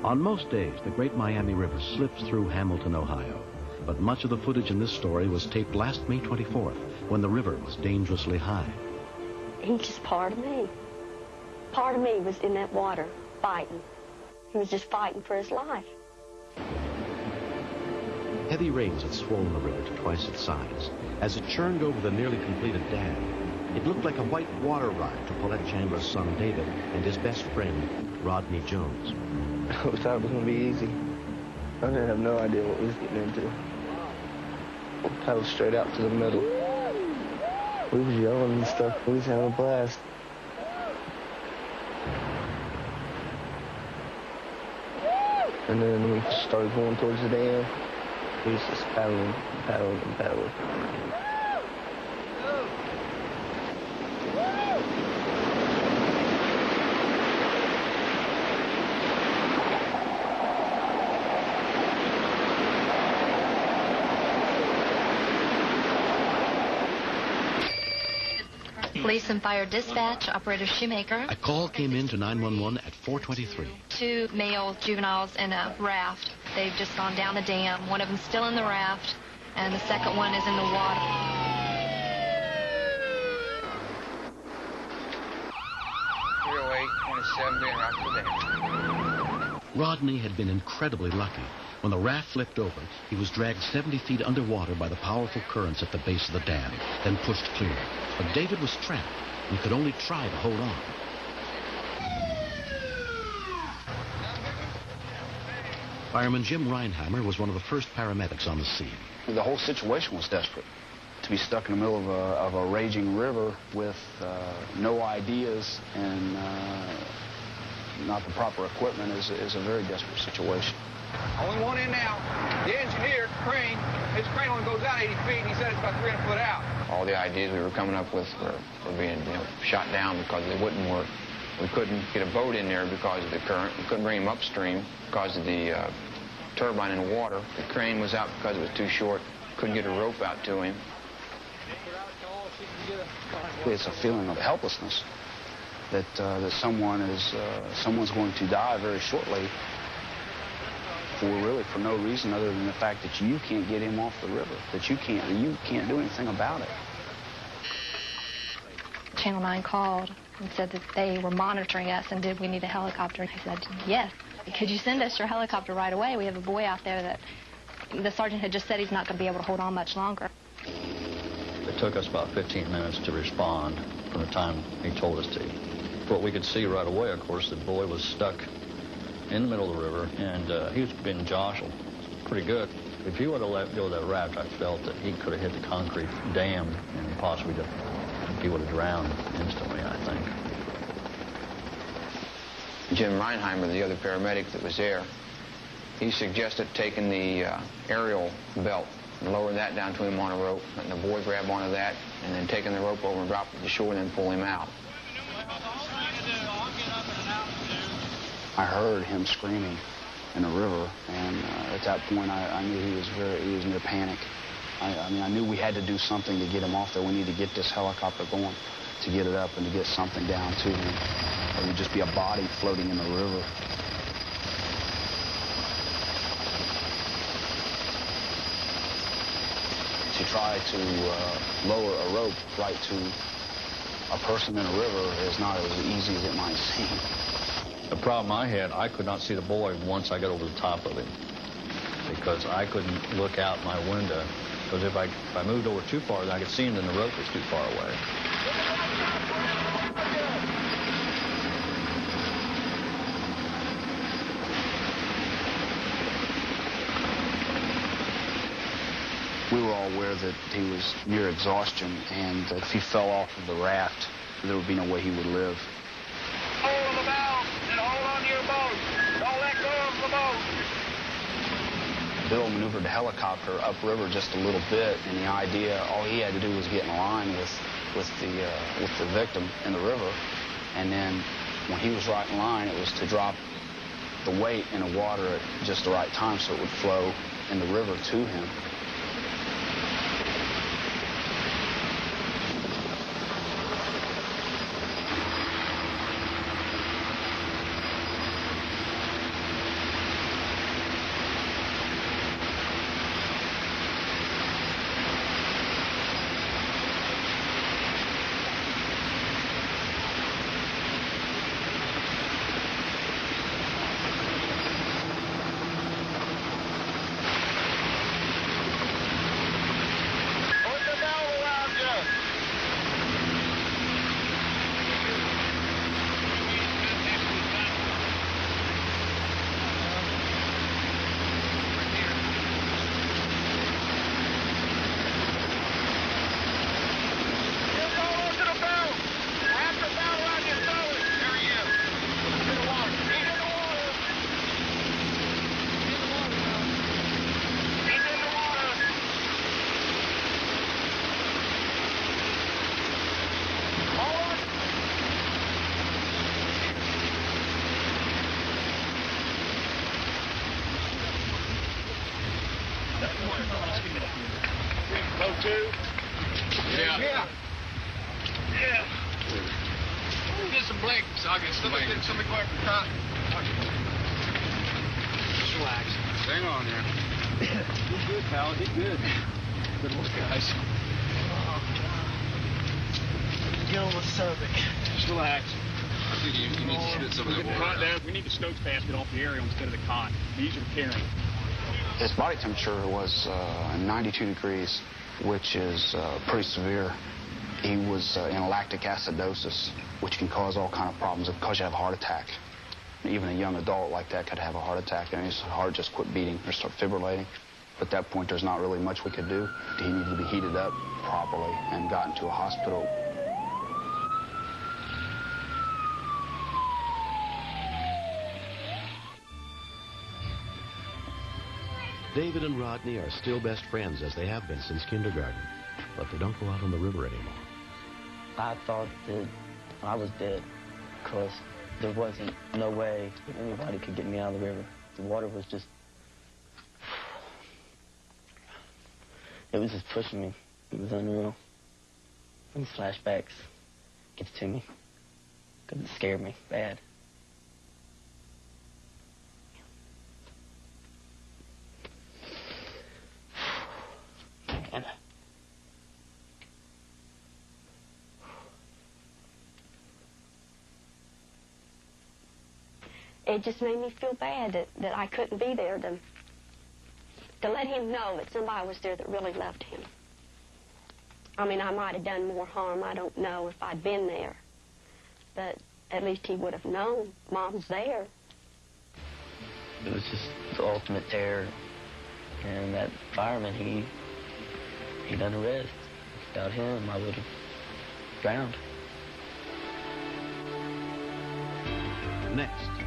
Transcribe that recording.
On most days, the Great Miami River slips through Hamilton, Ohio. But much of the footage in this story was taped last May 24th, when the river was dangerously high. He's just part of me. Part of me was in that water, fighting. He was just fighting for his life. Heavy rains had swollen the river to twice its size. As it churned over the nearly completed dam, it looked like a white water ride to Paulette Chandler's son, David, and his best friend, Rodney Jones. I thought it was going to be easy. I didn't have no idea what we was getting into. Paddled straight out to the middle. We was yelling and stuff. We was having a blast. And then we started going towards the dam. We was just paddling, paddling, and paddling. Police and fire dispatch, operator Shoemaker. A call came in to 911 at 4:23. 2 male juveniles in a raft. They've just gone down the dam. One of them's still in the raft, and the second one is in the water. 308-27 being rafted down. Rodney had been incredibly lucky. When the raft flipped over, he was dragged 70 feet underwater by the powerful currents at the base of the dam, then pushed clear. But David was trapped and could only try to hold on. Fireman Jim Reinheimer was one of the first paramedics on the scene. The whole situation was desperate. To be stuck in the middle of a raging river with no ideas and not the proper equipment is a very desperate situation. Only one in now. The engineer, Crane, his crane only goes out 80 feet, and he said it's about 300 foot out. All the ideas we were coming up with were being shot down because they wouldn't work. We couldn't get a boat in there because of the current. We couldn't bring him upstream because of the turbine in the water. The crane was out because it was too short. Couldn't get a rope out to him. It's a feeling of helplessness that someone's going to die very shortly for no reason other than the fact that you can't get him off the river, that you can't do anything about it. Channel 9 called and said that they were monitoring us and did we need a helicopter. I said, yes. Could you send us your helicopter right away? We have a boy out there that the sergeant had just said he's not going to be able to hold on much longer. It took us about 15 minutes to respond from the time he told us to. What we could see right away, of course, the boy was stuck in the middle of the river, and he was being jostled pretty good. If he would have let go of that raft, I felt that he could have hit the concrete dam and possibly he would have drowned instantly, I think. Jim Reinheimer, the other paramedic that was there, he suggested taking the aerial belt and lowering that down to him on a rope, letting the boy grab onto that, and then taking the rope over and drop it to the shore and then pull him out. I heard him screaming in the river, and at that point I knew he was near panic. I mean, I knew we had to do something to get him off there. We need to get this helicopter going, to get it up and to get something down to him. Or it would just be a body floating in the river. To try to lower a rope right to a person in a river is not as easy as it might seem. The problem I had, I could not see the boy once I got over the top of him because I couldn't look out my window. Because if I moved over too far, then I could see him, then the rope was too far away. We were all aware that he was near exhaustion, and if he fell off of the raft, there would be no way he would live. Hold on the bow and hold on to your boat. Don't let go of the boat. Bill maneuvered the helicopter upriver just a little bit, and the idea, all he had to do was get in line with the victim in the river, and then when he was right in line, it was to drop the weight in the water at just the right time so it would flow in the river to him. 2. Yeah. Get some blankets. I'll get some blankets. Somebody go after the cot. Just relax. Hang on there. Get good, pal. Get good. Good work, guys. Get on my stomach. Just relax. I think you need to spit some of that water out. We need the Stokes basket off the aerial instead of the cot. These are carrying. His body temperature was 92 degrees, which is pretty severe. He was in lactic acidosis, which can cause all kind of problems. It can cause you to have a heart attack. Even a young adult like that could have a heart attack, and his heart just quit beating or start fibrillating. At that point, there's not really much we could do. He needed to be heated up properly and gotten to a hospital. David and Rodney are still best friends, as they have been since kindergarten, but they don't go out on the river anymore. I thought that I was dead because there wasn't no way that anybody could get me out of the river. The water was just... It was just pushing me. It was unreal. These flashbacks gets to me because it scared me bad. Man. It just made me feel bad that I couldn't be there to let him know that somebody was there that really loved him. I mean, I might have done more harm, I don't know, if I'd been there. But at least he would have known Mom's there. It was just the ultimate terror. And that fireman, he done the rest. Without him, I would have drowned. Next,